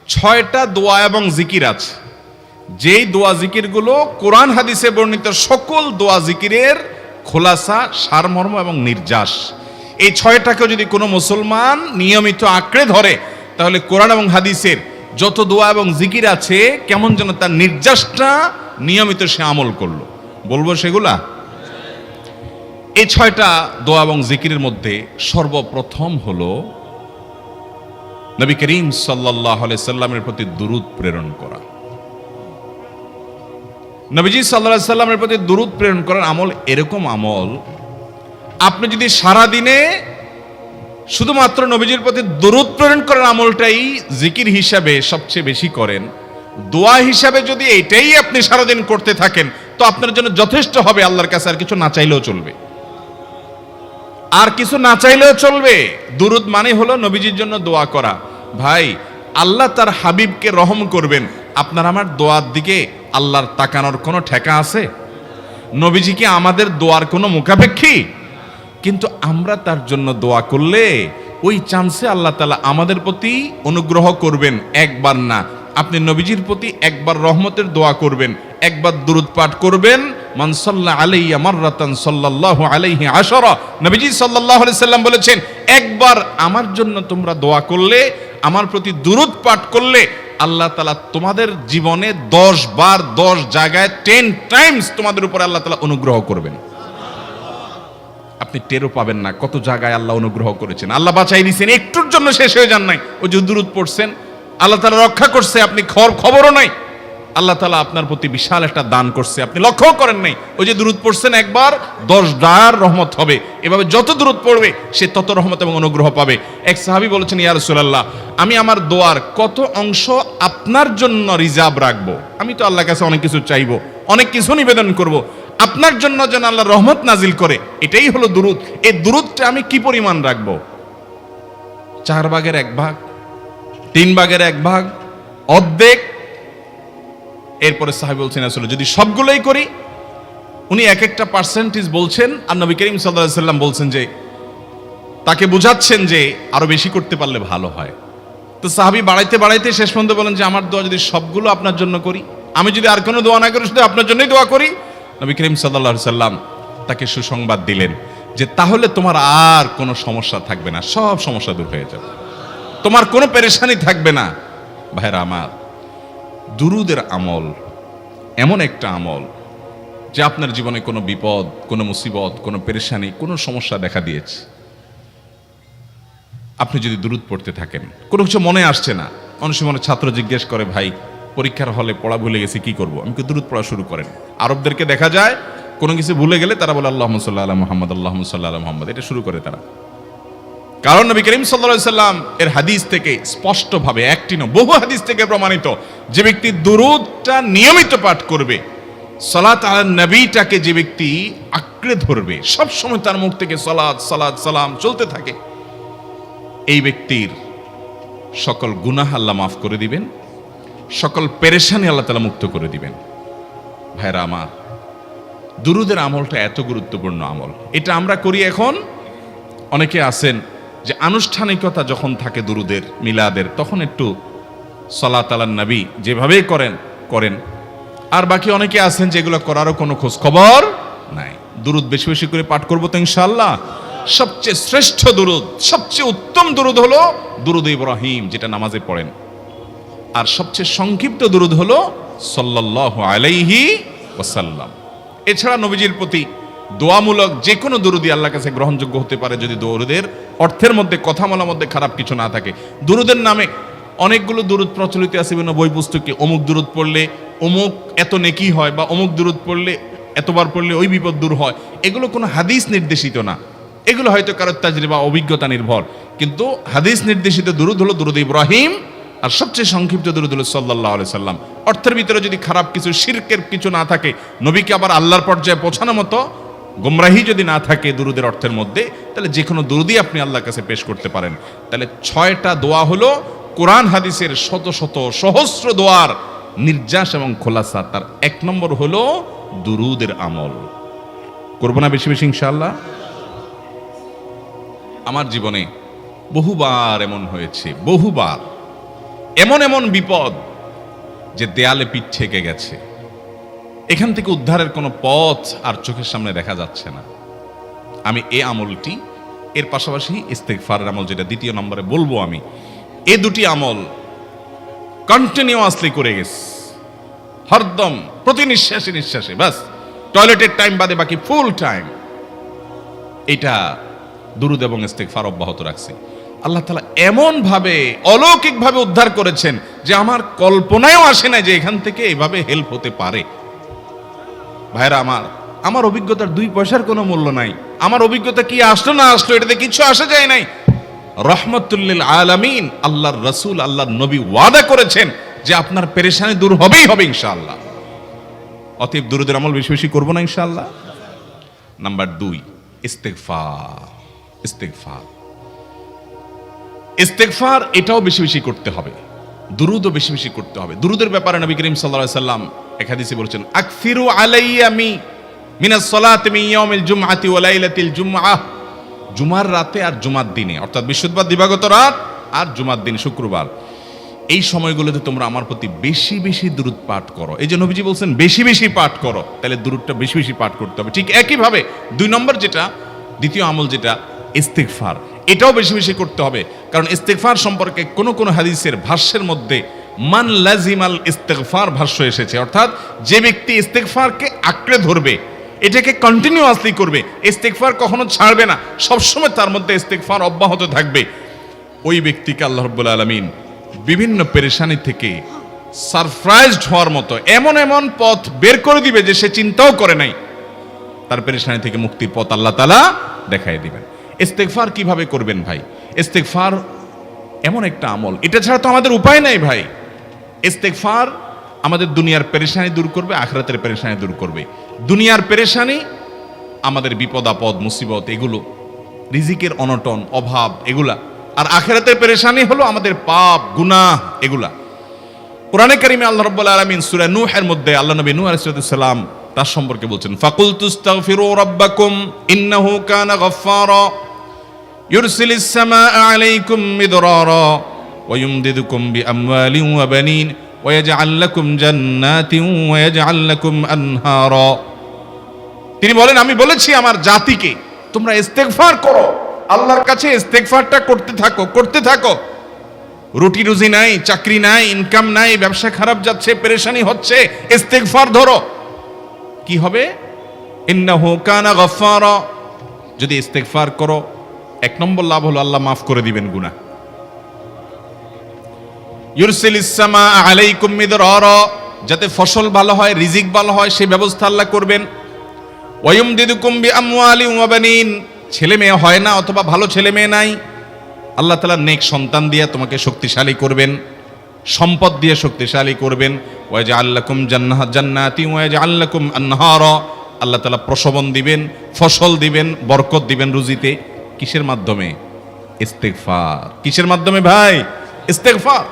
6টা দোয়া এবং জিকির আছে, যেই দোয়া জিকিরগুলো কোরআন হাদিসে বর্ণিত সকল দোয়া জিকিরের খোলাসা, সারমর্ম এবং নির্যাস। এই 6টাকে যদি কোনো মুসলমান নিয়মিত আঁকড়ে ধরে, তাহলে কোরআন এবং হাদিসের যত দোয়া এবং জিকির আছে কেমন যেন তার নির্যাসটা নিয়মিত সে আমল করলো। বলবো সেগুলা? এই 6টা দোয়া এবং জিকিরের মধ্যে সর্বপ্রথম হলো নবী করিম সাল্লাল্লাহু আলাইহি সাল্লামের প্রতি দুরূদ প্রেরণ করা। নবীজি সাল্লাল্লাহু আলাইহি সাল্লামের প্রতি দুরূদ প্রেরণ করার আমল এরকম আমল, আপনি যদি সারা দিনে শুধুমাত্র নবীজির প্রতি দুরূদ প্রেরণ করার আমলটাই জিকির হিসাবে সবচেয়ে বেশি করেন, দোয়া হিসাবে যদি এটাই আপনি সারাদিন করতে থাকেন, তো আপনার জন্য যথেষ্ট হবে। আল্লাহর কাছে আর কিছু না চাইলেও চলবে, আর কিছু না চাইলেও চলবে। দুরূদ মানে হলো নবীজির জন্য দোয়া করা। ভাই, আল্লাহ তার হাবিবকে রহম করবেন, আপনার আমার দোয়ার দিকে আল্লাহর তাকানোর কোনো ঠেকা আছে? নবীজি কি আমাদের দোয়ার কোনো মুখাপেক্ষী? কিন্তু আমরা তার জন্য দোয়া করলে ওই চান্সে আল্লাহ তাআলা আমাদের প্রতি অনুগ্রহ করবেন। একবার না, আপনি নবীজির প্রতি একবার রহমতের দোয়া করবেন, একবার দুরূদ পাঠ করবেন। মান সাল্লা আলাইয়া মাররাতান সাল্লাল্লাহু আলাইহি আশারা, নবীজি সাল্লাল্লাহু আলাইহি সাল্লাম বলেছেন, একবার আমার জন্য তোমরা দোয়া করলে, আমার প্রতি দুরূদ পাঠ করলে, আল্লাহ তাআলা তোমাদের জীবনে 10 বার 10 জায়গায় 10 টাইমস তোমাদের উপরে আল্লাহ তাআলা অনুগ্রহ করবেন। আপনি টেরও পাবেন না কত জায়গায় আল্লাহ অনুগ্রহ করেছেন। আল্লাহ বাঁচাই দিয়েছেন, একটুর জন্য শেষ হয়ে যান নাই। ওই যে দুরূদ পড়ছেন, আল্লাহ তাআলা রক্ষা করছে, আপনি খবরও নাই। আল্লাহ তাআলা আপনার প্রতি বিশাল একটা দান করছে, আপনি লক্ষ্যও করেন নাই। ওই যে দুরূদ পড়ছেন একবার, 10 বার রহমত হবে। এভাবে যত দুরূদ পড়বে সে তত রহমত এবং অনুগ্রহ পাবে। এক সাহাবী বলেছেন, ইয়া রাসূলুল্লাহ, আমি আমার দোয়ার কত অংশ আপনার জন্য রিজার্ভ রাখবো? আমি তো আল্লাহর কাছে অনেক কিছু চাইবো, অনেক কিছু নিবেদন করব, আপনার জন্য যেন আল্লাহ রহমত নাজিল করে, এটাই হলো দুরূদ। এই দুরূদটা আমি কি পরিমাণ রাখবো? 4 ভাগের 1 ভাগ, 3 ভাগের 1 ভাগ, অর্ধেক? এরপরে সাহাবী বলছেন, আসলে যদি সবগুলোই করি, উনি এক একটা পার্সেন্টেজ বলছেন, আর নবী করিম সাল্লাল্লাহু আলাইহি সাল্লাম বলছেন যে, তাকে বুঝাচ্ছেন যে আরো বেশি করতে পারলে ভালো হয়। তো সাহাবী বাড়াইতে বাড়াইতে শেষ পর্যন্ত বলেন যে, আমার দোয়া যদি সবগুলো আপনার জন্য করি, আমি যদি আর কোনো দোয়া না করি, শুধু আপনার জন্যই দোয়া করি, নবী করিম সাল্লাল্লাহু আলাইহি সাল্লাম তাকে সুসংবাদ দিলেন যে তাহলে তোমার আর কোনো সমস্যা থাকবে না, সব সমস্যা দূর হয়ে যাবে, তোমার কোনো পেরেশানি থাকবে না। ভাইরা আমার, দুরূদের আমল এমন একটা আমল যে আপনার জীবনে কোনো বিপদ, কোনো মুসিবত, কোনো পেরেশানি, কোনো সমস্যা দেখা দিয়েছে, আপনি যদি দুরূদ পড়তে থাকেন, কোনো কিছু মনে আসছে না, অনেক সময় ছাত্র জিজ্ঞেস করে, ভাই পরীক্ষার হলে পড়া ভুলে গেছি, কি করব? আমি দুরূদ পড়া শুরু করেন। আরবদেরকে দেখা যায় কোনো কিছু ভুলে গেলে তারা বলে আল্লাহুম্মা সাল্লি আলা মুহাম্মদ, আল্লাহুম্মা সাল্লি আলা মুহাম্মদ, এটা শুরু করে তারা। কারণ নবী করিম সাল্লাল্লাহু আলাইহি সাল্লাম এর হাদিস থেকে স্পষ্টভাবে, একটি নয় বহু হাদিস থেকে প্রমাণিত, যে ব্যক্তি দুরূদটা নিয়মিত পাঠ করবে, সালাত আলা নবীটাকে যে ব্যক্তি আঁকড়ে ধরবে, সব সময় তার মুখ থেকে সালাত সালাত সালাম চলতে থাকে, এই ব্যক্তির সকল গুনাহ আল্লাহ মাফ করে দিবেন, সকল পেরেশানি আল্লাহ তাআলা মুক্ত করে দিবেন। ভাইরা আমার, দুরূদের আমলটা এত গুরুত্বপূর্ণ আমল, এটা আমরা করি এখন। অনেকে আছেন যে আনুষ্ঠানিকতা যখন থাকে দুরূদের, মিলাদের, তখন একটু সালাত আলান নবী যেভাবেই করেন। আর বাকি অনেকে আছেন যেগুলো করারও কোনো খোঁজ খবর নাই। দুরূদ বেশি বেশি করে পাঠ করবো তো ইনশাআল্লাহ। সবচেয়ে শ্রেষ্ঠ দুরূদ, সবচেয়ে উত্তম দুরূদ হলো দুরূদ ইব্রাহিম, যেটা নামাজে পড়েন। আর সবচেয়ে সংক্ষিপ্ত দুরূদ হলো সাল্লাল্লাহু আলাইহি ওয়াসাল্লাম। এছাড়া নবীজির প্রতি দোয়ামূলক যে কোনো দুরূদই আল্লাহর কাছে গ্রহণযোগ্য হতে পারে, যদি দুরূদের অর্থের মধ্যে, কথামালার মধ্যে খারাপ কিছু না থাকে। দুরূদের নামে অনেকগুলো দুরূদ প্রচলিত আছে বিভিন্ন বই পুস্তকে, অমুক দুরূদ পড়লে অমুক এত নেকি হয়, বা অমুক দুরূদ পড়লে এতবার পড়লে ওই বিপদ দূর হয়। এগুলো কোনো হাদিস নির্দেশিত না, এগুলো হয়তো কারো তাজরিবা, অভিজ্ঞতা নির্ভর। কিন্তু হাদিস নির্দেশিত দুরূদ হলো দুরূদ ইব্রাহিম, আর সবচেয়ে সংক্ষিপ্ত দুরূদ হলো সাল্লাল্লাহু আলাইহি সাল্লাম। অর্থের ভিতরে যদি খারাপ কিছু, শিরকের কিছু না থাকে, নবীকে আবার আল্লাহর পর্যায়ে পৌঁছানোর মতো গোমরাহি যদি না থাকে দুরূদের অর্থের মধ্যে, তাহলে যে কোনো দুরূদই আপনি আল্লাহর কাছে পেশ করতে পারেন। তাহলে 6টা দোয়া হলো কোরআন হাদিসের শত শত সহস্র দোয়ার নির্যাস এবং খোলাসা। তার 1 নম্বর হলো দুরূদের আমল। করবো না বেশি বেশি ইনশাআল্লাহ? আমার জীবনে বহুবার এমন হয়েছে, বহুবার এমন এমন বিপদ যে দেয়ালে পিঠ ঠেকে গেছে, এখান থেকে উদ্ধারের কোনো পথ আর চোখের সামনে দেখা যাচ্ছে না, আমি এই আমলটি, এর পাশাপাশি ইস্তেগফারের আমল যেটা দ্বিতীয় নম্বরে বলবো আমি, এই দুটি আমল কন্টিনিউয়াসলি করে গেছে হরদম, প্রতি নিঃশ্বাসে নিঃশ্বাসে, বাস টয়লেটের টাইম বাদে বাকি ফুল টাইম এটা দুরূদ এবং ইস্তেগফার অব্যাহত রাখছি। আল্লাহ তাআলা এমন ভাবে অলৌকিক ভাবে উদ্ধার করেছেন যে আমার কল্পনায়ও আসে না যে এখান থেকে এভাবে হেল্প হতে পারে। ভাইরা আমার অভিজ্ঞতার 2 পয়সার কোনো মূল্য নাই। আমার অভিজ্ঞতা কি আসলো না আসলো এটাতে কিছু আসা যায় নাই। রহমতুল্লিল আলামিন আল্লাহর রাসূল, আল্লাহর নবী ওয়াদা করেছেন যে আপনার পেরেশানি দূর হবেই হবে ইনশাআল্লাহ। অতএব দুরূদের আমল বেশি বেশি করব না ইনশাআল্লাহ। নাম্বার 2, ইস্তেগফার। ইস্তেগফার এটাও বেশি বেশি করতে হবে, দুরূদও বেশি বেশি করতে হবে। দুরূদের ব্যাপারে নবী করিম সাল্লাল্লাহু আলাইহি সাল্লাম এক হাদিসে বলেছেন, আকসিরু আলাইয়া মিনাস সালাতি মিন ইয়াউমিল জুমআতি ওয়া লাইলাতিল জুমআহ। জুমার রাতে আর জুমার দিনে, অর্থাৎ বৃহস্পতিবার দিবাগত রাত আর জুমার দিন শুক্রবার, এই সময়গুলোতে তোমরা আমার প্রতি বেশি বেশি দুরূদ পাঠ করো। এই যে নবীজি বলছেন বেশি বেশি পাঠ করো, তাহলে দুরূদটা বেশি বেশি পাঠ করতে হবে। ঠিক একইভাবে 2 নম্বর যেটা, দ্বিতীয় আমল যেটা ইস্তেগফার, এটাও বেশি বেশি করতে হবে। কারণ ইস্তেগফার সম্পর্কে কোন কোন হাদিসের ভাষ্যের মধ্যে মান লাজিমাল ইস্তেগফার ভাষ্য এসেছে, অর্থাৎ যে ব্যক্তি ইস্তেগফারকে আঁকড়ে ধরবে, এটাকে কন্টিনিউয়াসলি করবে, ইস্তেগফার কখনো ছাড়বে না, সবসময় তার মধ্যে ইস্তেগফার অব্যাহত থাকবে, ওই ব্যক্তিকে আল্লাহ রাব্বুল আলামিন বিভিন্ন পেরেশানি থেকে সারপ্রাইজড হওয়ার মতো এমন এমন পথ বের করে দিবে যে সে চিন্তাও করে নাই, তার পেরেশানি থেকে মুক্তির পথ আল্লাহ তাআলা দেখায় দিবেন। ইস্তেগফার কিভাবে করবেন ভাই? ইস্তেগফার এমন একটা আমল, এটা ছাড়া তো আমাদের উপায় নাই ভাই। ইস্তেগফার আমাদের দুনিয়ার পেরেশানি দূর করবে, আখিরাতের পেরেশানি দূর করবে। দুনিয়ার পেরেশানি আমাদের বিপদ আপদ মুসিবত, এগুলো রিজিকের অনটন অভাব এগুলা, আর আখিরাতের পেরেশানি হলো আমাদের পাপ গুনাহ এগুলা। কোরআনে কারিমে আল্লাহ রাব্বুল আলামিন সূরা নূহের মধ্যে আল্লাহ নবী নূহ আলাইহিস সালাম তার সম্পর্কে বলছেন, ফাকুলতুস্তাগফিরু রাব্বাকুম ইন্নাহু কানা গাফফারা ইউরসিলিস সামাআ আলাইকুম মিদরারা ওয়া ইউমদিদুকুম বিআমওয়ালিন ওয়া বানিন ওয়া ইয়াজআল লাকুম জান্নাতিন ওয়া ইয়াজআল লাকুম আনহারা। তিনি বলেন, আমি বলেছি আমার জাতিকে তোমরা ইস্তেগফার করো, আল্লাহর কাছে ইস্তেগফারটা করতে থাকো। রুটি রুজি নাই, চাকরি নাই, ইনকাম নাই, ব্যবসা খারাপ যাচ্ছে, পেরেশানি হচ্ছে, ইস্তেগফার ধরো, কি হবে? ইন্নাহু কানা গাফফারা। যদি ইস্তেগফার করো, 1 নম্বর লাভ হলো আল্লাহ মাফ করে দিবেন গুনাহ। ইউরসিলিস সামাআ আলাইকুম মিদরারা, যাতে ফসল ভালো হয়, রিজিক ভালো হয়, সেই ব্যবস্থা আল্লাহ করবেন। ওয়া ইউমদিদুকুম বিআমওয়ালিন ওয়া বানিন, ছেলে মেয়ে হয় না অথবা ভালো ছেলে মেয়ে নাই, আল্লাহ তাআলা নেক সন্তান দিয়ে তোমাকে শক্তিশালী করবেন, সম্পদ দিয়ে শক্তিশালী করবেন। ওয়া ইয়াজআল লাকুম জান্নাতিন ওয়া ইয়াজআল লাকুম আনহারা, আল্লাহ তাআলা প্রসবন দিবেন, ফসল দিবেন, বরকত দিবেন রুজিতে। কিসের মাধ্যমে? ইস্তেগফার। কিসের মাধ্যমে ভাই? ইস্তেগফার।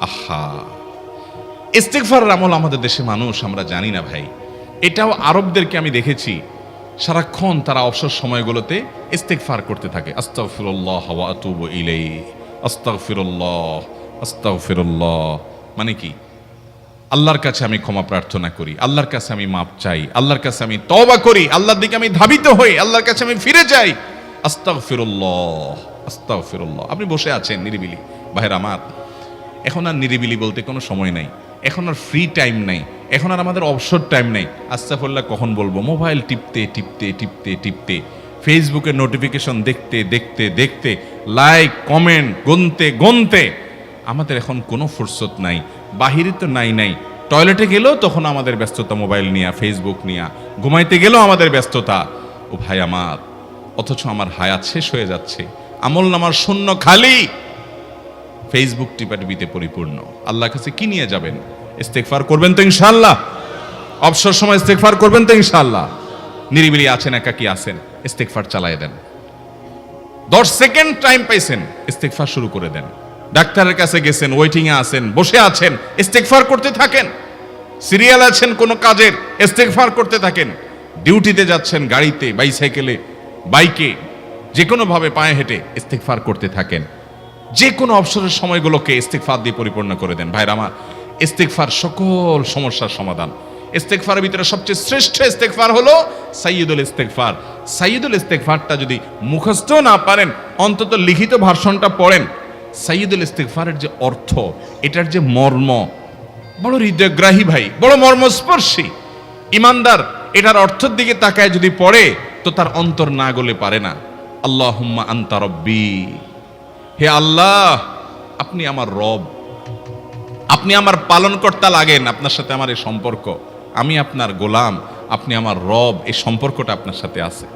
আহা, ইস্তেগফারের আমল আমাদের দেশে মানুষ আমরা জানি না ভাই। এটাও আরবদেরকে আমি দেখেছি, সারাক্ষণ তারা অবসর সময়গুলোতে ইস্তেগফার করতে থাকে, আস্তাগফিরুল্লাহ ওয়া আতুবু ইলাইহি, আস্তাগফিরুল্লাহ আস্তাগফিরুল্লাহ। মানে কি? আল্লাহর কাছে আমি ক্ষমা প্রার্থনা করি, আল্লাহর কাছে আমি মাপ চাই, আল্লাহর কাছে আমি তওবা করি, আল্লাহর দিকে আমি ধাবিত হই, আল্লাহর কাছে আমি ফিরে যাই, আস্তাগফিরুল্লাহ আস্তাগফিরুল্লাহ। আপনি বসে আছেন নিরিবিলি, ভাইরা আমার, এখন আর নিরিবিলি বলতে কোনো সময় নাই, এখন আর ফ্রি টাইম নাই, এখন আর আমাদের অবসর টাইম নাই। আস্তাগফিরুল্লাহ কখন বলবো? মোবাইল টিপতে টিপতে টিপতে টিপতে, ফেসবুকের নোটিফিকেশন দেখতে দেখতে দেখতে, লাইক কমেন্ট গুনতে গুনতে আমাদের এখন কোনো ফুরসত নাই। বাহিরে তো নাই, টয়লেটে গেলেও তখন আমাদের ব্যস্ততা মোবাইল নিয়ে, ফেসবুক নিয়ে, ঘুমাইতে গেলেও আমাদের ব্যস্ততা। ও ভাই আমার, অথচ আমার হায়াত শেষ হয়ে যাচ্ছে, আমল নামার শূন্য খালি, ফেসবুক টিপাটিপিতে পরিপূর্ণ। আল্লাহর কাছে কি নিয়ে যাবেন? ইস্তেগফার করবেন তো ইনশাআল্লাহ? অবসর সময় ইস্তেগফার করবেন তো ইনশাআল্লাহ? নিরিবিলি আছেন, একাকী আছেন, ইস্তেগফার চালায় দেন। 10 সেকেন্ড টাইম পাইছেন, ইস্তেগফার শুরু করে দেন। ডাক্তারের কাছে গেছেন, ওয়েটিং এ আছেন, বসে আছেন, ইস্তেগফার করতে থাকেন। সিরিয়াল আছেন কোনো কাজের, ইস্তেগফার করতে থাকেন। ডিউটিতে যাচ্ছেন, গাড়িতে, বাইসাইকেলে, বাইকে, যে কোনো ভাবে পায়ে হেঁটে ইস্তেগফার করতে থাকেন। যে কোনো অবসরের সময়গুলোকে ইস্তিগফার দিয়ে পরিপূর্ণ করে দেন। ভাইরা আমার, ইস্তিগফার সকল সমস্যার সমাধান। ইস্তিগফারের ভিতরে সবচেয়ে শ্রেষ্ঠ ইস্তিগফার হলো সাইয়্যিদুল ইস্তিগফার। সাইয়্যিদুল ইস্তিগফারটা যদি মুখস্থ না পারেন, অন্তত লিখিত ভার্সনটা পড়েন। সাইয়্যিদুল ইস্তিগফারের যে অর্থ, এটার যে মর্ম, বড় হৃদয়গ্রাহী ভাই, বড় মর্মস্পর্শী। ইমানদার এটার অর্থের দিকে তাকায় যদি পড়ে, তো তার অন্তর না গলে পারে না। আল্লাহুম্মা আনতা রব্বি, হে আল্লাহ আপনি আমার রব, আপনি আমার পালনকর্তা লাগেন। আপনার সাথে আমার এই সম্পর্ক, আমি আপনার গোলাম, আপনি আমার রব, এই সম্পর্কটা আপনার সাথে আছে।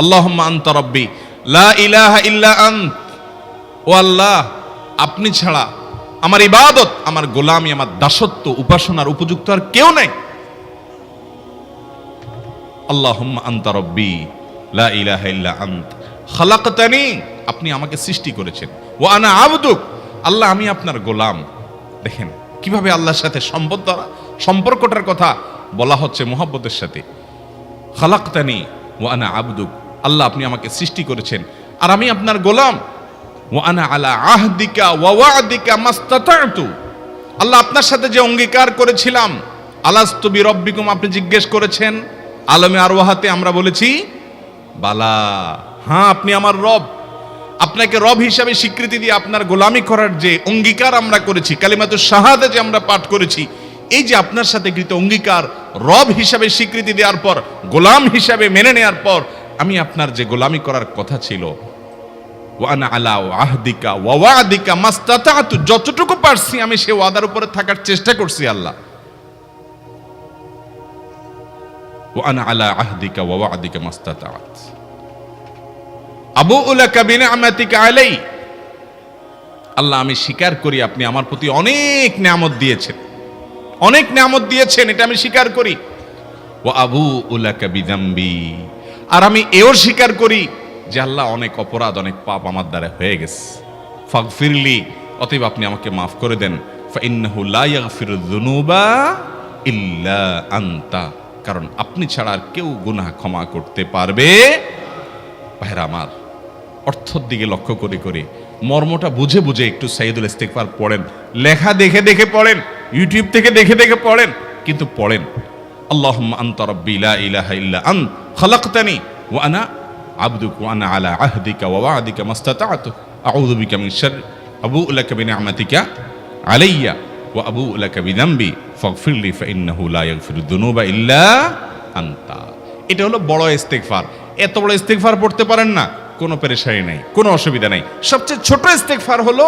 আল্লাহুম্মা আনতা রব্বি লা ইলাহা ইল্লা আন্ত, ও আল্লাহ আপনি ছাড়া আমার ইবাদত, আমার গোলামি, আমার দাসত্ব, উপাসনার উপযুক্ত আর কেউ নাই। আল্লাহুম্মা আনতা রব্বি লা ইলাহা ইল্লা আন্ত খালাকতানি, আপনি আমাকে সৃষ্টি করেছেন। ওয়া আনা আবদুক, আল্লাহ আমি আপনার গোলাম। দেখেন কিভাবে আল্লাহর সাথে সম্পর্কটার কথা বলা হচ্ছে মুহাব্বতের সাথে। খালাকতানি ওয়া আনা আবদুক, আল্লাহ আপনি আমাকে সৃষ্টি করেছেন আর আমি আপনার গোলাম। ওয়া আনা আলা আহদিকা ওয়া ওয়া'দিকা মাস্তাতা'তু, আল্লাহ আপনার সাথে যে অঙ্গীকার করেছিলাম, আলাস্তু বিরব্বিকুম, আপনি জিজ্ঞেস করেছেন। আলমে আরওয়াহাতে আমরা বলেছি বালা, হ্যাঁ আপনি আমার রব। আপনাকে রব হিসাবে স্বীকৃতি দিয়ে আপনার গোলামি করার যে অঙ্গীকার আমরা করেছি, কালিমাতুশ শাহাদা যে আমরা পাঠ করেছি, এই যে আপনার সাথে কৃত অঙ্গীকার, রব হিসাবে স্বীকৃতি দেওয়ার পর, গোলাম হিসাবে মেনে নেওয়ার পর, আমি আপনার যে গোলামি করার কথা ছিল, ওয়া আনা আলা আহদিকা ওয়া ওয়া'দিকা মাস্তাতা'তু, যতটুকু পারছি আমি সে ওয়াদার উপরে থাকার চেষ্টা করছি আল্লাহ। ওয়া আনা আলা আহদিকা ওয়া ওয়া'দিকা মাস্তাতা'ত আবুউ লাকা বিনি'মাতিকা আলাই, আল্লাহ আমি স্বীকার করি আপনি আমার প্রতি অনেক নিয়ামত দিয়েছেন, অনেক নিয়ামত দিয়েছেন, এটা আমি স্বীকার করি। ওয়া আবুউ লাকা বিযামবি, আর আমি এও স্বীকার করি যে আল্লাহ অনেক অপরাধ, অনেক পাপ আমার দ্বারা হয়ে গেছে। ফাগফিরলি, অতএব আপনি আমাকে মাফ করে দেন। ফাইন্নাহু লা ইয়াগফিরুয যুনুবা ইল্লা আনতা, কারণ আপনি ছাড়া আর কেউ গুনাহ ক্ষমা করতে পারবে। ভাইরা আমার, অর্থের দিকে লক্ষ্য করে করে, মর্মটা বুঝে বুঝে একটু সাইয়্যিদুল ইস্তিগফার পড়েন। লেখা দেখে দেখে পড়েন, ইউটিউব থেকে দেখে দেখে পড়েন, কিন্তু পড়েন। আল্লাহুম্মা আনতা রাব্বি লা ইলাহা ইল্লা আন্ত খালাকতানি ওয়া আনা আবদুক ওয়া আনা আলা আহদিকা ওয়া ওয়া'দিকা মাস্তাতা'তু আউযু বিকা মিন শাররি আবুউ লাকা বিনি'মাতিকা আলাইয়া ওয়া আবুউ লাকা বিযামবি ফাগফিরলি ফাইন্নাহু লা ইয়াগফিরুয যুনুবা ইল্লা আনতা। এটা হলো বড় ইস্তিগফার। এত বড় ইস্তিগফার পড়তে পারেন না, কোনো পেরেশানি নাই, কোনো অসুবিধা নাই। সবচেয়ে ছোট ইস্তিগফার হলো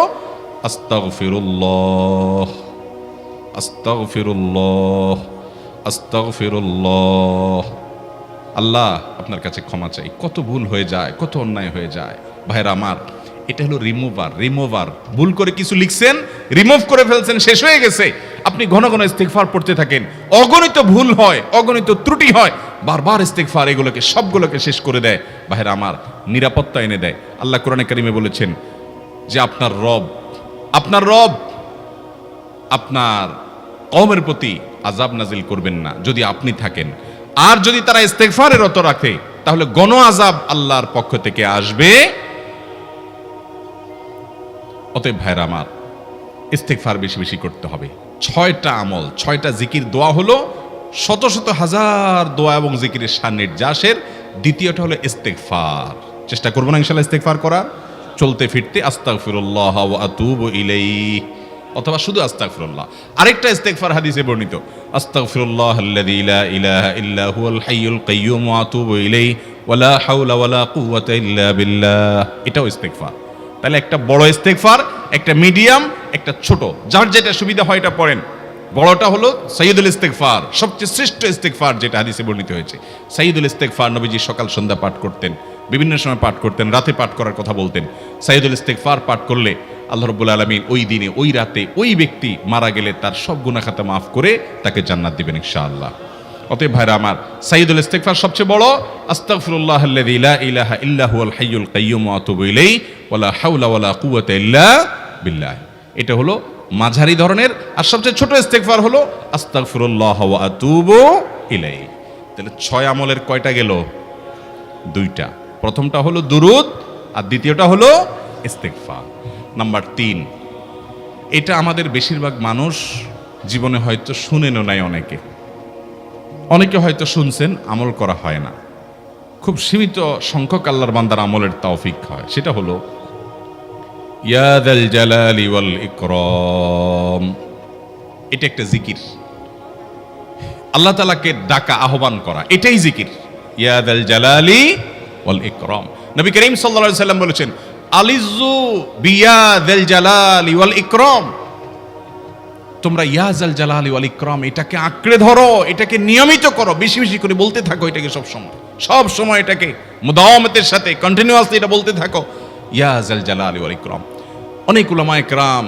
আস্তাগফিরুল্লাহ, আস্তাগফিরুল্লাহ, আস্তাগফিরুল্লাহ। আল্লাহ আপনার কাছে ক্ষমা চাই, কত ভুল হয়ে যায়, কত অন্যায় হয়ে যায়। ভাইরা আমার, এটা হলো রিমুভার। ভুল করে কিছু লিখছেন, রিমুভ করে ফেলছেন, শেষ হয়ে গেছে। আপনি ঘন ঘন ইস্তিগফার পড়তে থাকেন, অগণিত ভুল হয়, অগণিত ত্রুটি হয়, বারবার ইস্তিগফার এগুলোকে সবগুলোকে শেষ করে দেয়। ভাইরা আমার, নিরাপত্তা এনে দেয়। আল্লাহ কোরআনে কারিমে বলেছেন যে আপনার রব আপনার কওমের প্রতি আযাব নাজিল করবেন না যদি আপনি থাকেন। আর যদি তারা ইস্তিগফারে রত রাখে, তাহলে গণ আযাব আল্লাহর পক্ষ থেকে আসবে। অতএব ভাইরা আমার, ইস্তিগফার বেশি বেশি করতে হবে। 6টা আমল, 6টা জিকির, দোয়া হলো শত শত হাজার দোয়া এবং জিকিরের সান্নিধ্যাসের। দ্বিতীয়টা হলো ইস্তিগফার। চেষ্টা করব না ইনশাআল্লাহ ইস্তিগফার করার, চলতে ফিরতে আস্তাগফিরুল্লাহ ওয়া আতুবু ইলাইহি, অথবা শুধু আস্তাগফিরুল্লাহ। আরেকটা ইস্তিগফার হাদিসে বর্ণিত, আস্তাগফিরুল্লাহাল্লাযী লা ইলাহা ইল্লা হুয়াল হাইয়ুল কাইয়্যুম ওয়া আতুবু ইলাইহি ওয়া লা হাওলা ওয়া লা কুওয়াতা ইল্লা বিল্লাহ। এটাও ইস্তিগফার। তাহলে একটা বড় ইস্তিগফার, একটা মিডিয়াম, একটা ছোট, যার যেটা সুবিধা হয় এটা পড়েন। বড়টা হলো সাইয়্যিদুল ইস্তিগফার, সবচেয়ে শ্রেষ্ঠ ইস্তিগফার যেটা হাদিসে বর্ণিত হয়েছে। সাইয়্যিদুল ইস্তিগফার নবীজি সকাল সন্ধ্যা পাঠ করতেন, বিভিন্ন সময় পাঠ করতেন, রাতে পাঠ করার কথা বলতেন। সাইয়্যিদুল ইস্তিগফার পাঠ করলে আল্লাহ রাব্বুল আলামিন ওই দিনে, ওই রাতে, ওই ব্যক্তি মারা গেলে তার সব গুনাহ খাতা মাফ করে তাকে জান্নাত দিবেন ইনশাআল্লাহ। অতএব ভাইরা আমার, সাইয়্যিদুল ইস্তিগফার সবচেয়ে বড়, আস্তাগফিরুল্লাহাল্লাযী লা ইলাহা ইল্লা হুয়াল হাইয়ুল কাইয়্যুম ওয়া আতুবু ইলাইহি ওয়া লা হাওলা ওয়া লা কুওয়াতা ইল্লা বিল্লাহ। এটা হলো মাঝারি ধরনের। আর সবচেয়ে ছোট ইস্তিগফার হলো আস্তাগফিরুল্লাহ ওয়া আতুবু ইলাইহি। তাহলে 6 আমলের কয়টা গেল? 2টা। প্রথমটা হলো দুরূদ আর দ্বিতীয়টা হলো ইস্তিগফার। নাম্বার 3, এটা আমাদের বেশিরভাগ মানুষ জীবনে হয়তো শুনেনও নাই, অনেকে হয়তো শুনছেন, আমল করা হয় না। খুব সীমিত সংখ্যক আল্লাহর বান্দার আমলের তৌফিক হয়। সেটা হলো ইয়া যাল জালালি ওয়াল ইকরাম। এটা একটা জিকির, আল্লাহ তাআলাকে ডাকা, আহ্বান করা, এটাই জিকির। ইয়া যাল জালালি ওয়াল ইকরাম। নবী করিম সাল্লাল্লাহু আলাইহি সাল্লাম বলেছেন, আলিজু বিয়া যাল জালালি ওয়াল ইকরাম। তোমরা ইয়া যাল জালালি ওয়াল ইকরাম এটাকে আঁকড়ে ধরো, এটাকে নিয়মিত করো, বেশি বেশি করে বলতে থাকো এটাকে সব সময় এটাকে মুদাওয়ামাতের সাথে কন্টিনিউয়াসলি এটা বলতে থাকো, ইয়া যাল জালালি ওয়াল ইকরাম। অনেক উলামায়ে কেরাম,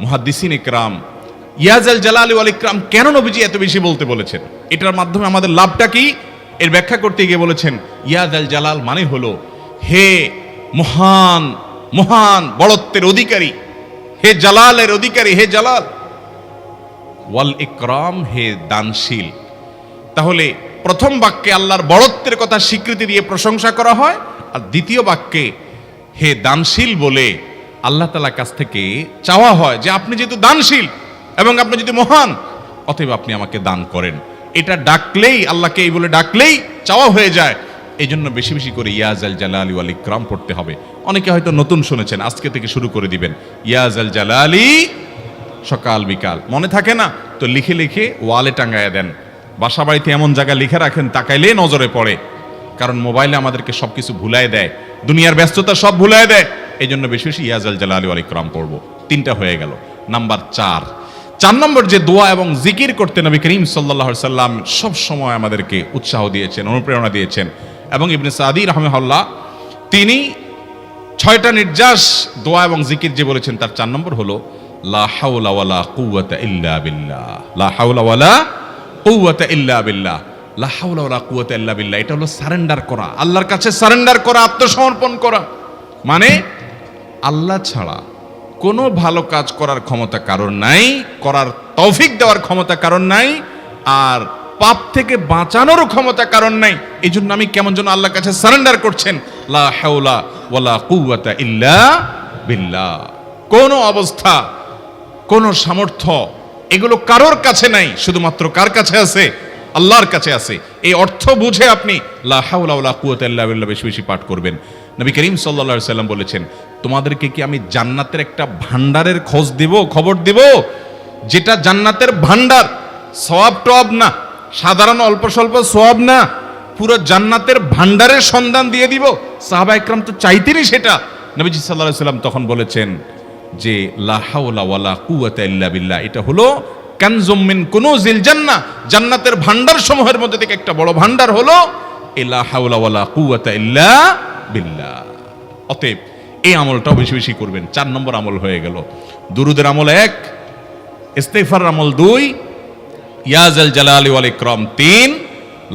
মুহাদ্দিসিনে কেরাম ইয়া যাল জালালি ওয়াল ইকরাম কেন নবীজি এত বেশি বলতে বলেছেন, এটার মাধ্যমে আমাদের লাভটা কি, এর ব্যাখ্যা করতে গিয়ে বলেছেন, ইয়া যাল জালাল মানে হলো হে মহান মহান বড়ত্বের অধিকারী, হে জালালের অধিকারী, হে জালাল। ওয়াল ইকরাম, হে দানশীল। তাহলে প্রথম বাক্যে আল্লাহর বড়ত্বের কথা স্বীকৃতি দিয়ে প্রশংসা করা হয়, আর দ্বিতীয় বাক্যে হে দানশীল বলে আল্লাহ তাআলার কাছ থেকে চাওয়া হয় যে আপনি যেহেতু দানশীল এবং আপনি যদি মহান, অতএব আপনি আমাকে দান করেন। এটা ডাকলেই, আল্লাহকে এই বলে ডাকলেই চাওয়া হয়ে যায়। এই জন্য বেশি বেশি করে ইয়া যাল জালালি ওয়াল ইকরাম পড়তে হবে। অনেকে হয়তো নতুন শুনেছেন, আজকে থেকে শুরু করে দিবেন ইয়া যাল জালালি, সকাল বিকাল। মনে থাকে না তো লিখে লিখে ওয়ালে টাঙ্গায়া দেন, বাসা বাড়িতে এমন জায়গায় লিখে রাখেন তাকাইলে নজরে পড়ে, কারণ মোবাইলে আমাদেরকে সবকিছু ভুলায় দেয়, দুনিয়ার ব্যস্ততা সব ভুলায় দেয়। এই জন্য বেশি বেশি ইয়া যাল জালালি ওয়াল ইকরাম পড়বো। 3টা হয়ে গেল। নাম্বার 4 নম্বর যে দোয়া এবং জিকির করতে নবী করিম সাল্লাল্লাহু আলাইহি সাল্লাম সব সময় আমাদেরকে উৎসাহ দিয়েছেন, অনুপ্রেরণা দিয়েছেন, এবং ইবনে সাদি রাহিমাহুল্লাহ তিনি 6টা নির্যাস দোয়া এবং জিকির যে বলেছেন তার 4 নম্বর হলো লা হাওলা ওয়ালা কুওয়াতা ইল্লা বিল্লাহ। লা হাওলা ওয়ালা কুওয়াতা ইল্লা বিল্লাহ। লা হাওলা ওয়ালা কুওয়াতা ইল্লা বিল্লাহ, এটা হলো সারেন্ডার করা, আল্লাহর কাছে সারেন্ডার করা, আত্মসমর্পণ করা। মানে আল্লাহ ছাড়া কোনো ভালো কাজ করার ক্ষমতা কারণ নাই, করার তৌফিক দেওয়ার ক্ষমতা কারণ নাই, আর পাপ থেকে বাঁচানোর ক্ষমতা কারণ নাই। এই জন্য আমি কেমন যেন আল্লাহর কাছে সারেন্ডার করছেন, লা হাওলা ওয়ালা কুওয়াতা ইল্লা বিল্লাহ। কোন অবস্থা, কোন সামর্থ্য, এগুলো কারোর কাছে নাই, শুধুমাত্র কার কাছে আছে? আল্লাহর কাছে আছে। এই অর্থ বুঝে আপনি লা হাওলা ওয়ালা কুওয়াতা ইল্লা বিল্লাহ বেশি বেশি পাঠ করবেন। নবী করিম সাল্লাল্লাহু আলাইহি সাল্লাম বলেছেন, তোমাদেরকে কি আমি জান্নাতের একটা ভান্ডারের খবর দেব, যেটা জান্নাতের ভান্ডার, সওয়াব টওয়াব না, সাধারণ অল্প স্বল্প সওয়াব না, পুরো জান্নাতের ভান্ডারের সন্ধান দিয়ে দিব। সাহাবা ইকরাম তো চাইতেনই সেটা। নবীজি সাল্লাল্লাহু আলাইহি সাল্লাম তখন বলেছেন যে লা হাওলা ওয়ালা কুওয়াতা ইল্লা বিল্লাহ, এটা হলো কানজুম মিন কুনুজিল জান্নাহ, জান্নাতের ভান্ডার সমূহের মধ্যে থেকে একটা বড় ভান্ডার হলো লা হাওলা ওয়ালা কুওয়াতা ইল্লা বিল্লাহ। অতএব এই আমলটাও বেশি বেশি করবেন। 4 নম্বর আমল হয়ে গেল। দুরুদের আমল 1, ইস্তিগফারের আমল 2, ইয়া যাল জালালি ওয়াল ইকরাম 3,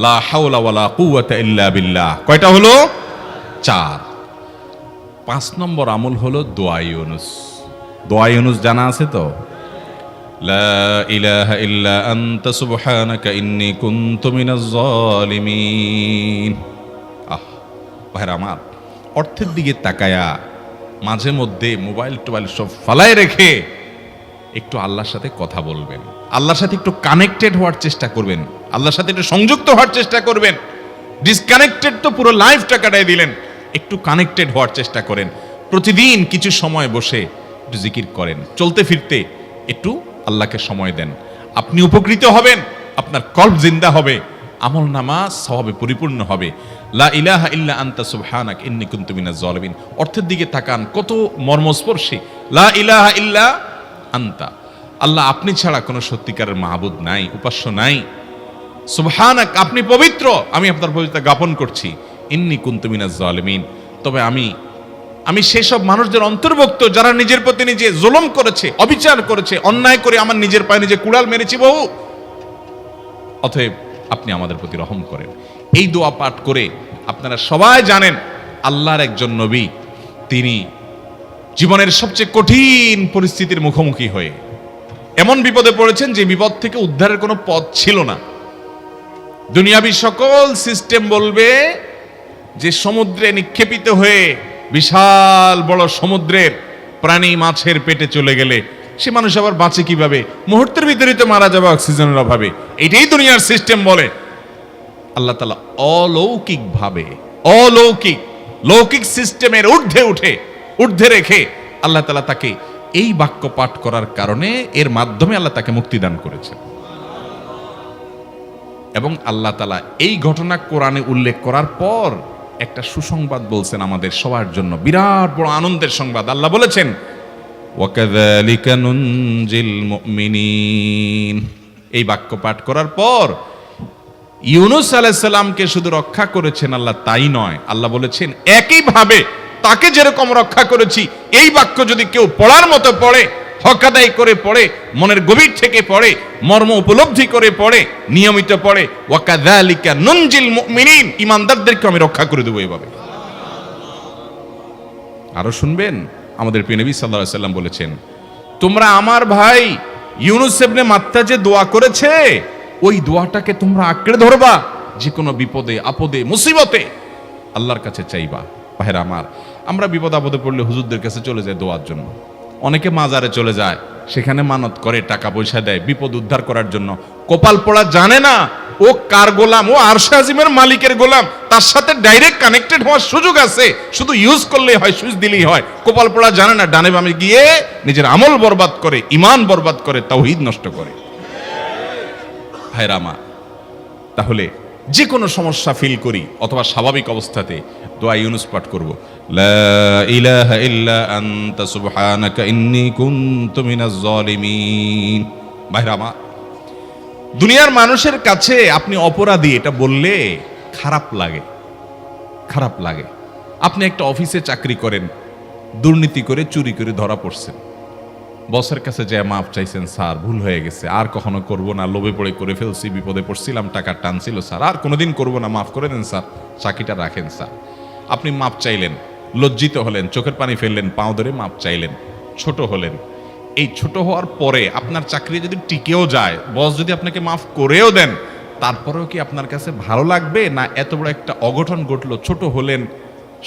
লা হাওলা ওয়ালা কুওয়াতা ইল্লা বিল্লাহ। কয়টা হলো? 4। 5 নম্বর আমল হলো দোয়া ইউনুস। দোয়া ইউনুস জানা আছে তো? লা ইলাহা ইল্লা আনতা সুবহানাকা ইন্নী কুনতু মিনাজ জালিমিন। ভাইরা আমার, অর্থের দিকে তাকায়া মাঝে মধ্যে মোবাইল টোবাইল সব ফালায় রেখে একটু আল্লাহর সাথে কথা বলবেন, আল্লাহর সাথে একটু কানেক্টেড হওয়ার চেষ্টা করবেন, আল্লাহর সাথে একটু সংযুক্ত হওয়ার চেষ্টা করবেন। ডিসকানেক্টেড তো পুরো লাইফটা কাটাই দিলেন, একটু কানেক্টেড হওয়ার চেষ্টা করেন। প্রতিদিন কিছু সময় বসে একটু জিকির করেন, চলতে ফিরতে একটু আল্লাহকে সময় দেন। আপনি উপকৃত হবেন, আপনার কল্ব জিন্দা হবে, আমল নামা সওয়াবে পরিপূর্ণ হবে। লা ইলাহা ইল্লা আনতা সুবহানাক ইন্নী কুনতু মিনাজ জালিমিন। অর্থের দিকে তাকান, কত মর্মস্পর্শী। লা ইলাহা ইল্লা আনতা, আল্লাহ আপনি ছাড়া কোনো সত্যিকারের মাহবুদ নাই, উপাস্য নাই। সুবহানাক, আপনি পবিত্র, আমি আপনার পবিত্রতা জ্ঞাপন করছি। ইন্নী কুনতু মিনাজ জালিমিন, তবে আমি সেসব মানুষদের অন্তর্ভুক্ত যারা নিজের প্রতি নিজে জুলুম করেছে, অবিচার করেছে, অন্যায় করে আমার নিজের পায়ে নিজে কুড়াল মেরেছি বহু। অতএব আপনি আমাদের প্রতি রহম করেন। এই দোয়া পাঠ করে আপনারা সবাই জানেন আল্লাহর একজন নবী, তিনি জীবনের সবচেয়ে কঠিন পরিস্থিতির মুখোমুখি হয়ে এমন বিপদে পড়েছেন যে বিপদ থেকে উদ্ধারের কোনো পথ ছিল না। দুনিয়াবী সকল সিস্টেম বলবে যে সমুদ্রে নিক্ষেপিত হয়ে বিশাল বড় সমুদ্রের প্রাণী মাছের পেটে চলে গেলে সে মানুষ আবার বাঁচে কিভাবে? মুহূর্তের ভিতরেই তো মারা যাবে অক্সিজেনের অভাবে। এটাই দুনিয়ার সিস্টেম বলে। আল্লাহ তাআলা অলৌকিকভাবে লৌকিক সিস্টেমের ঊর্ধ্বে রেখে আল্লাহ তাআলা তাকে এই বাক্য পাঠ করার কারণে এর মাধ্যমে আল্লাহ তাকে মুক্তি দান করেছেন। এবং আল্লাহ তাআলা এই ঘটনা কোরআনে উল্লেখ করার পর একটা সুসংবাদ বলছেন আমাদের সবার জন্য, বিরাট বড় আনন্দের সংবাদ। আল্লাহ বলেছেন, ওয়াকাযালিকা নুনজিল মুমিনিন। এই বাক্য পাঠ করার পর ইউনূস আলাইহিস সালামকে শুধু রক্ষা করেছেন আল্লাহ, তাই নয়, আল্লাহ বলেছেন একইভাবে তাকে যেরকম রক্ষা করেছি, এই বাক্য যদি কেউ পড়ার মতো পড়ে, হক আদায় করে পড়ে, মনের গভীর থেকে পড়ে, মর্ম উপলব্ধি করে পড়ে, নিয়মিত পড়ে, ওয়াকাযালিকা নুনজিল মুমিনিন, ঈমানদারদেরকে আমি রক্ষা করে দেব এভাবে। আরো শুনবেন, আমাদের প্রিয় নবী সাল্লাল্লাহু আলাইহি ওয়াসাল্লাম বলেছেন, তোমরা আমার ভাই ইউনূস ইবনে মাত্তা যে দোয়া করেছে, ওই দোয়াটাকে তোমরা আঁকড়ে ধরবা, যে কোনো বিপদে আপদে মুসিবতে আল্লাহর কাছে চাইবা। ভাইরা আমার, আমরা বিপদ আপদে পড়লে হুজুরদের কাছে চলে যাই দোয়ার জন্য, অনেকে মাজারে চলে যায়, সেখানে মানত করে, টাকা পয়সা দেয় বিপদ উদ্ধার করার জন্য। কপাল পোড়া জানে না ও কার গোলাম, ও আরশে আজিমের মালিকের গোলাম, তার সাথে ডাইরেক্ট কানেক্টেড হওয়ার সুযোগ আছে, শুধু ইউজ করলেই হয়, সুইচ দিলেই হয়। কপাল পোড়া জানে না, ডানে বামে গিয়ে নিজের আমল বরবাদ করে, ঈমান বরবাদ করে, তাওহীদ নষ্ট করে। ভাইরা আমার, তাহলে যে কোনো সমস্যা ফিল করি অথবা স্বাভাবিক অবস্থাতে দোয়া ইউনূস পাঠ করব, লা ইলাহা ইল্লা আনতা সুবহানাকা ইন্নী কুনতু মিনাজ জালিমিন। ভাইরা আমার, দুনিয়ার মানুষের কাছে আপনি অপরাধী এটা বললে খারাপ লাগে। আপনি একটা অফিসে চাকরি করেন, দুর্নীতি করে চুরি করে ধরা পড়ছেন, বসের কাছে যায় মাপ চাইছেন, স্যার ভুল হয়ে গেছে, আর কখনো করব না, লোভে পড়ে করে ফেলছি, বিপদে পড়ছিলাম, টাকা টানছিল স্যার, আর কোনোদিন করব না, মাফ করে দেন স্যার, চাকরিটা রাখেন স্যার। আপনি মাপ চাইলেন, লজ্জিত হলেন, চোখের পানি ফেললেন, পাও ধরে মাপ চাইলেন, ছোট হলেন। এই ছোট হওয়ার পরে আপনার চাকরি যদি টিকেও যায়, বস যদি আপনাকে মাফ করেও দেন, তারপরেও কি আপনার কাছে ভালো লাগবে? না এত বড় একটা অঘটন ঘটলো, ছোট হলেন,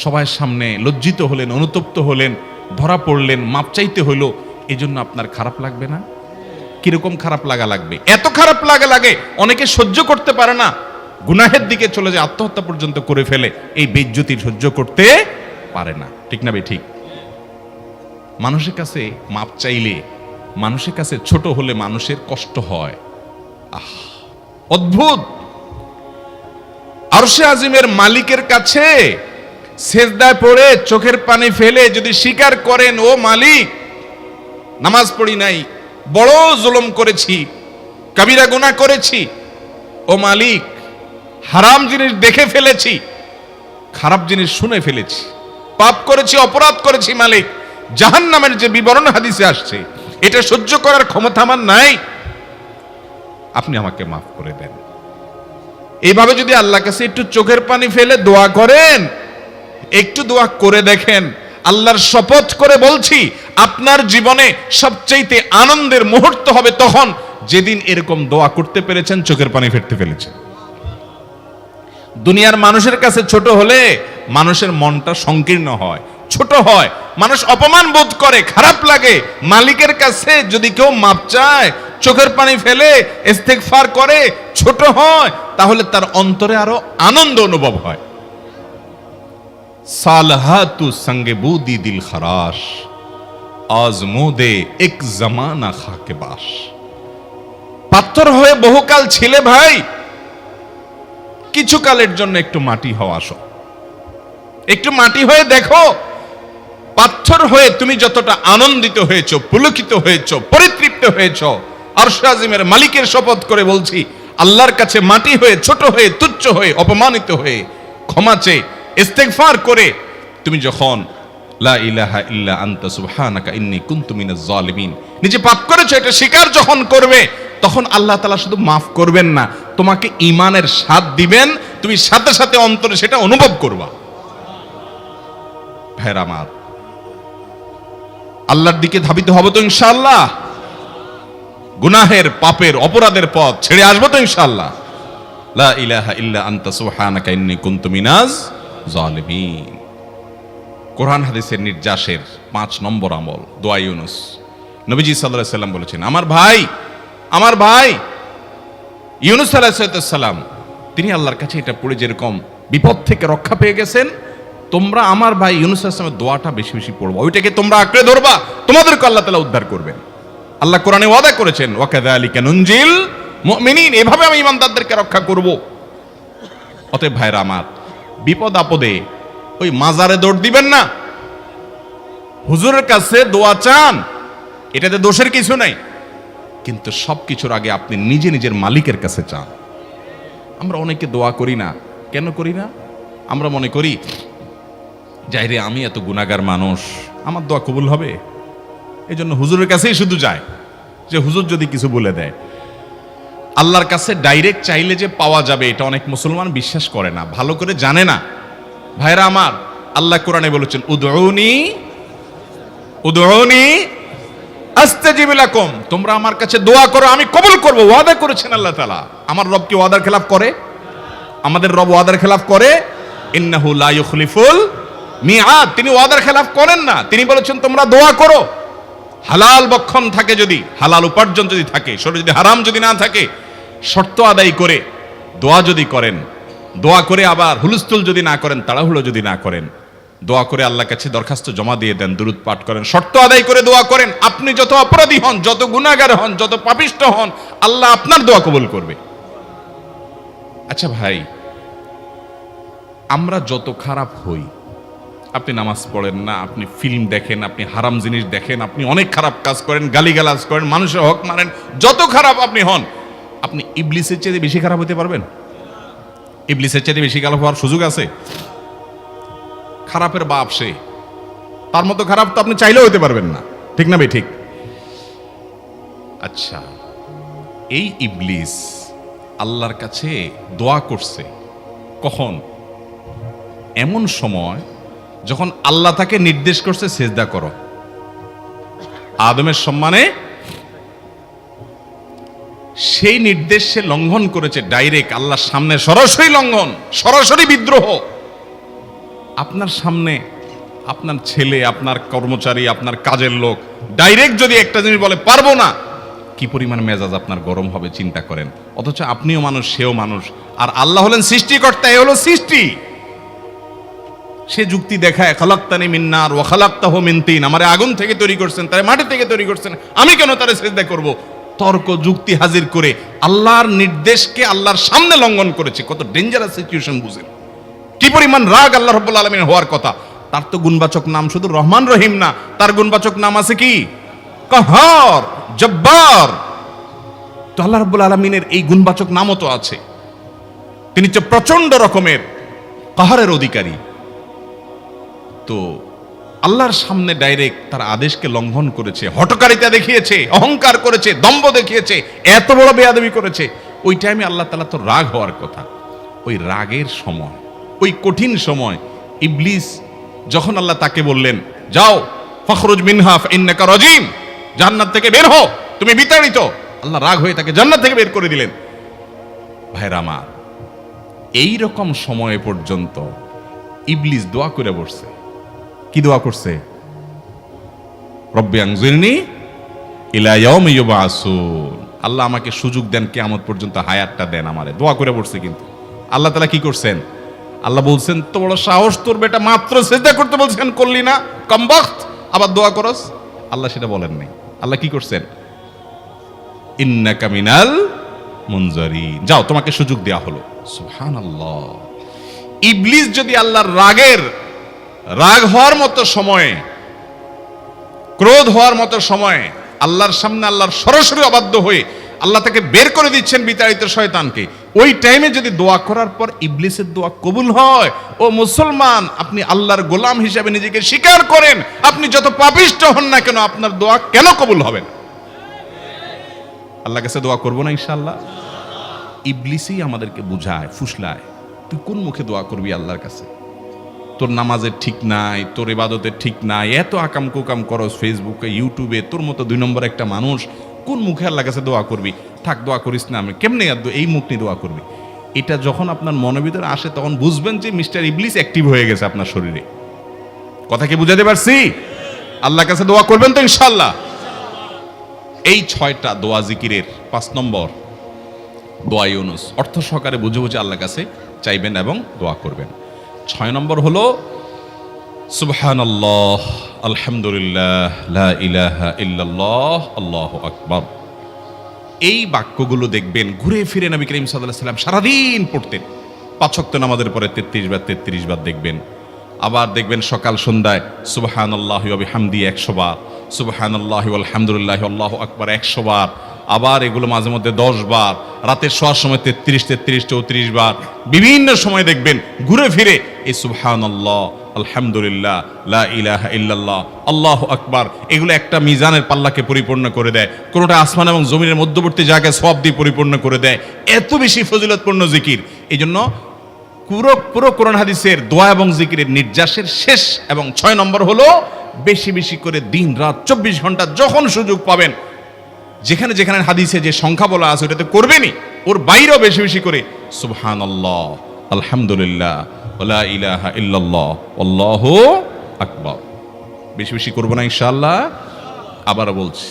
সবার সামনে লজ্জিত হলেন, অনুতপ্ত হলেন, ধরা পড়লেন, মাপ চাইতে হলো, এই জন্য আপনার খারাপ লাগবে না? কিরকম খারাপ লাগবে? এত খারাপ লাগে অনেকে সহ্য করতে পারে না, গুনাহের দিকে চলে যায়, আত্মহত্যা পর্যন্ত করে ফেলে, এই বেইজ্জতি সহ্য করতে পারে না। ঠিক না বে ঠিক? মানুষের কাছে মাপ চাইলে, মানুষের কাছে ছোট হলে মানুষের কষ্ট হয়। অদ্ভুত! আরশে আজিমের মালিকের কাছে সেজদায় পড়ে চোখের পানি ফেলে যদি স্বীকার করেন, ও মালিক, নামাজ পড়ি নাই, বড় জুলুম করেছি, কবিরা গুনাহ করেছি, ও মালিক, হারাম জিনিস দেখে ফেলেছি, খারাপ জিনিস শুনে ফেলেছি, পাপ করেছি, অপরাধ করেছি, মালিক, জাহান্নামের যে বিবরণ হাদিসে আসছে, এটা সহ্য করার ক্ষমতা আমার নাই, আপনি আমাকে মাফ করে দেন। এইভাবে যদি আল্লাহর কাছে একটু চোখের পানি ফেলে দোয়া করেন, একটু দোয়া করে দেখেন, আল্লাহর শপথ করে বলছি, আপনার জীবনে সবচেয়ে আনন্দের মুহূর্ত হবে তখন যেদিন এরকম দোয়া করতে পেরেছেন, চোখের পানি ফেলতে ফেলেছেন। দুনিয়ার মানুষের কাছে ছোট হলে মানুষের মনটা সংকীর্ণ হয়, ছোট হয়, মানুষ অপমান বোধ করে, খারাপ লাগে। মালিকের কাছে যদি কেউ মাপ চায়, চোখের পানি ফেলে, ইস্তেগফার করে, ছোট হয়, তাহলে তার অন্তরে আরো আনন্দ অনুভব হয়। সালহাতু সঙ্গে বুদি দিল খরাশ, আজমুদে এক জামানা খাকে বাস। পাথর হয়ে বহুকাল ছিলে ভাই, কিছু কালের জন্য একটু মাটি হও, আসো, একটু মাটি হয়ে দেখো। পাথর হয়ে তুমি যতটা আনন্দিত হয়েছো, পুলকিত হয়েছো, পরিতৃপ্ত হয়েছো, আরশে আজিমের মালিকের শপথ করে বলছি, আল্লাহর কাছে মাটি হয়ে, ছোট হয়ে, তুচ্ছ হয়ে, অপমানিত হয়ে, ক্ষমা চেয়ে, ইস্তেগফার করে তুমি যখন লা ইলাহা ইল্লা আনতা সুবহানাকা ইন্নী কুনতু মিনাজ জালিমিন, নিজে পাপ করেছো এটা স্বীকার যখন করবে, তখন আল্লাহ তাআলা শুধু মাফ করবেন না, তোমাকে ঈমানের স্বাদ দিবেন, তুমি সাথে সাথে অন্তরে সেটা অনুভব করবা। ভাইরা আমার, আল্লাহর দিকে ধাবিত হব তো ইনশাআল্লাহ? গুনাহের, পাপের, অপরাধের পথ ছেড়ে আসবো তো ইনশাআল্লাহ? লা ইলাহা ইল্লা আনতা সুবহানাকা ইন্নী কুনতু মিনাজ জালিমিন। কোরআন হাদিসের নির্যাসের 5 নম্বর আমল দোয়া ইউনুস। নবীজি সাল্লাল্লাহু আলাইহি সাল্লাম বলেছেন, আমার ভাই ইউনুস আলাইহিস সালাম তিনি আল্লাহর কাছে এটা পড়ে যেরকম বিপদ থেকে রক্ষা পেয়ে গেছেন, তোমরা আমার ভাই ইউনুস আলাইহিস সালামের দোয়াটা বেশি বেশি পড়বা, ওইটাকে তোমরা আঁকড়ে ধরবা, তোমাদেরকে আল্লাহ তাআলা উদ্ধার করবেন। আল্লাহ কোরআনে ওয়াদা করেছেন, ওয়া কাযালিকা নুনজিল মুমিনিন, এভাবে আমি ঈমানদারদেরকে রক্ষা করব। অতএব ভাইরা আমার, বিপদ আপদে ওই মাজারে দৌড় দিবেন না, হুজুরের কাছে দোয়া চান, এটাতে দোষের কিছু নাই, কিন্তু সবকিছুর আগে আপনি নিজে নিজের মালিকের কাছে চান। আমরা অনেকে দোয়া করি না, কেন করি না? আমরা মনে করি যাই রে, আমি এত গুনাহগার মানুষ, আমার দোয়া কবুল হবে, এই জন্য হুজুরের কাছেই শুধু যায়, যে হুজুর যদি কিছু বলে দেয়। আল্লাহর কাছে ডাইরেক্ট চাইলে যে পাওয়া যাবে, এটা অনেক মুসলমান বিশ্বাস করে না, ভালো করে জানে না। ভাইরা আমার, আল্লাহ কোরআনে বলেছেন, উদউনি আস্তাজিব লাকুম, তোমরা আমার কাছে দোয়া করো, আমি কবুল করব, ওয়াদা করেছেন আল্লাহ তাআলা। আমার রব কি ওয়াদার খেলাফ করে? আমাদের রব ওয়াদার খেলাফ করে? ইন্নাহু লা ইউখলিফুল মিআদ, তিনি ওয়াদার খেলাফ করেন না। তিনি বলেছেন তোমরা দোয়া করো, হালাল বক্ষণ থাকে, যদি হালাল উপার্জন যদি থাকে, শরীরে যদি হারাম যদি না থাকে, শর্ত আদায় করে দোয়া যদি করেন, দোয়া করে আবার হুলস্থুল যদি না করেন, তাড়াহুড়ো যদি না করেন, দোয়া করে আল্লাহর কাছে দরখাস্ত জমা দিয়ে দেন, দুরূদ পাঠ করেন, শর্ত আদায় করে দোয়া করেন, আপনি যত অপরাধী হন, যত গুনাহগার হন, যত পাপিষ্ঠ হন, আল্লাহ আপনার দোয়া কবুল করবে। আচ্ছা ভাই, আমরা যত খারাপ হই, আপনি নামাজ পড়েন না, আপনি ফিল্ম দেখেন, আপনি হারাম জিনিস দেখেন, আপনি অনেক খারাপ কাজ করেন, গালিগালাজ করেন, মানুষের হক মারেন, যত খারাপ আপনি হন, আপনি ইবলিসের চেয়ে বেশি খারাপ হতে পারবেন? ইবলিসের চেয়ে বেশি খারাপ হওয়ার সুযোগ আছে? খারাপের বাপ সে, তার মতো খারাপ তো আপনি চাইলেও হতে পারবেন না, ঠিক না ভাই? ঠিক। আচ্ছা, এই ইবলিস আল্লাহর কাছে দোয়া করছে কখন? এমন সময় যখন আল্লাহ তাকে নির্দেশ করছে সেজদা করো, আদমের সম্মানে। সেই নির্দেশ সে লঙ্ঘন করেছে, ডাইরেক্ট আল্লাহর সামনে সরাসরি লঙ্ঘন, সরাসরি বিদ্রোহ। আপনার সামনে আপনার ছেলে, আপনার কর্মচারী, আপনার কাজের লোক ডাইরেক্ট যদি একটা জিনিস বলে পারবো না, কি পরিমাণ মেজাজ আপনার গরম হবে চিন্তা করেন। অথচ আপনিও মানুষ, সেও মানুষ, আর আল্লাহ হলেন সৃষ্টিকর্তা, এ হলো সৃষ্টি। সে যুক্তি দেখায়, খালাক্তানি মিন নার ওয়া খালাক্তাহু মিন তিন, আমারে আগুন থেকে তৈরি করছেন, তারে মাটি থেকে তৈরি করছেন, আমি কেন তারে সিজদা করব? তর্ক যুক্তি হাজির করে আল্লাহর নির্দেশকে আল্লাহর সামনে লঙ্ঘন করেছে। কত ডেঞ্জারাস সিচুয়েশন বুঝেন, কি পরিমাণ রাগ আল্লাহ রাব্বুল আলামিন হওয়ার কথা। তার তো গুণবাচক নাম শুধু রহমান রহিম না, তার গুণবাচক নাম আছে কি? কাহার, জব্বার। তো আল্লাহ রাব্বুল আলামিনের এই গুণবাচক নামও তো আছে। তিনি তো প্রচন্ড রকমের কাহারের অধিকারী। তো আল্লাহর সামনে ডাইরেক্ট তার আদেশকে লঙ্ঘন করেছে, হঠকারিতা দেখিয়েছে, অহংকার করেছে, দম্ভ দেখিয়েছে, এত বড় বেয়াদবি করেছে। ওই টাইমে আল্লাহ তাআলা তো রাগ হওয়ার কথা। ওই রাগের সময়, ওই কঠিন সময় ইবলিস যখন আল্লাহ তাকে বললেন, যাও ফখরুজ মিনহা ফাইন্নাকা রাজিম, জান্নাত থেকে বের হও, তুমি বিতাড়িত, আল্লাহ রাগ হয়ে তাকে জান্নাত থেকে বের করে দিলেন। ভাইরা আমার, এই রকম সময় পর্যন্ত ইবলিস দোয়া করে বসছে। কি দোয়া করছে? রব্বি আনজিরনি ইলা ইয়াউমি ইউবআসুন, আল্লাহ আমাকে সুযোগ দেন, কিয়ামত পর্যন্ত হায়াতটা দেন আমারে, দোয়া করে বসছে। কিন্তু আল্লাহ তাআলা কি করছেন? আল্লাহ বলছেন, তো বড় সাহস তোর, বেটা মাত্র সিজদা করতে বলছেন, করলি না, কমবখত, আবার দোয়া করস? আল্লাহ সেটা বলেন নাই। আল্লাহ কি করছেন? ইন্নাকা মিনাল মুনজারিন, যাও তোমাকে সুযোগ দেয়া হলো। সুবহানাল্লাহ। ইবলিস যদি আল্লাহর রাগ হওয়ার মতো সময়ে, ক্রোধ হওয়ার মতো সময়ে আল্লাহর সামনে আল্লাহর সরাসরি অবাধ্য হয়ে আল্লাহ তাকে বের করে দিচ্ছেন, বিতাড়িত শয়তানকে, ওই টাইমে যদি দোয়া করার পর ইবলিসের দোয়া কবুল হয়, ও মুসলমান, আপনি আল্লাহর গোলাম হিসেবে নিজেকে স্বীকার করেন, আপনি যত পাপিষ্ঠ হন না কেন, আপনার দোয়া কেন কবুল হবে না? আল্লাহর কাছে দোয়া করবো না ইনশাআল্লাহ? ইবলিসই আমাদেরকে বুঝায়, ফুসলায়, তুই কোন মুখে দোয়া করবি আল্লাহর কাছে? তোর নামাজের ঠিক নাই, তোর ইবাদতের ঠিক নাই, এত আকাম কুকাম করস ফেসবুকে, ইউটিউবে, তোর মতো 2 নম্বর একটা মানুষ, কোন মুখে আল্লাহর কাছে দোয়া করবি? থাক, দোয়া করিস না, আমি কেমনে এই মুখ নিয়ে দোয়া করবি? এটা যখন আপনার মনের ভিতরে আসে, তখন বুঝবেন যে মিস্টার ইবলিস অ্যাক্টিভ হয়ে গেছে আপনার শরীরে। কথা কি বুঝাতে পারছি? আল্লাহর কাছে দোয়া করবেন তো ইনশাআল্লাহ। এই 6টা দোয়া জিকিরের 5 নম্বর দোয়া ইউনুস, অর্থ সহকারে বুঝে বুঝে আল্লাহর কাছে চাইবেন এবং দোয়া করবেন। 6 নম্বর হলো সুবহানাল্লাহ, আলহামদুলিল্লাহ, লা ইলাহা ইল্লাল্লাহ, আল্লাহু আকবার। এই বাক্যগুলো দেখবেন ঘুরে ফিরে নবী করিম সাল্লাল্লাহু আলাইহি ওয়াসাল্লাম সারাদিন পড়তেন। 5 ওয়াক্ত নামাজের পরে 33 বার দেখবেন। আবার দেখবেন সকাল সন্ধ্যায় সুবহানাল্লাহি ওয়া বিহামদি 100 বার, সুবহানাল্লাহি ওয়াল হামদুলিল্লাহি আল্লাহু আকবার 100 বার। আবার এগুলো মাঝে মধ্যে 10 বার, রাতের শোয়ার সময় 33, 34 বার। বিভিন্ন সময় দেখবেন ঘুরে ফিরে এই সুবহানাল্লাহ, আলহামদুলিল্লাহ, লা ইলাহা ইল্লাল্লাহ, আল্লাহু আকবার, এগুলো একটা মিজানের পাল্লাকে পরিপূর্ণ করে দেয়। কোনোটা আসমান এবং জমিনের মধ্যবর্তী জায়গায় সওয়াব দিয়ে পরিপূর্ণ করে দেয়। এত বেশি ফজিলতপূর্ণ জিকির। এই জন্য পুরো কোরআন হাদিসের দোয়া এবং জিকিরের নির্যাসের শেষ এবং 6 নম্বর হলো বেশি বেশি করে দিন রাত 24 ঘন্টা যখন সুযোগ পাবেন, যেখানে যেখানে হাদিসে যে সংখ্যা বলা আছে ওটাতে করবেনই, ওর বাইরেও বেশি বেশি করে সুবহানাল্লাহ, আলহামদুলিল্লাহ, লা ইলাহা ইল্লাল্লাহ, আল্লাহু আকবার বেশি বেশি করব না ইনশাআল্লাহ। আবারও বলছি।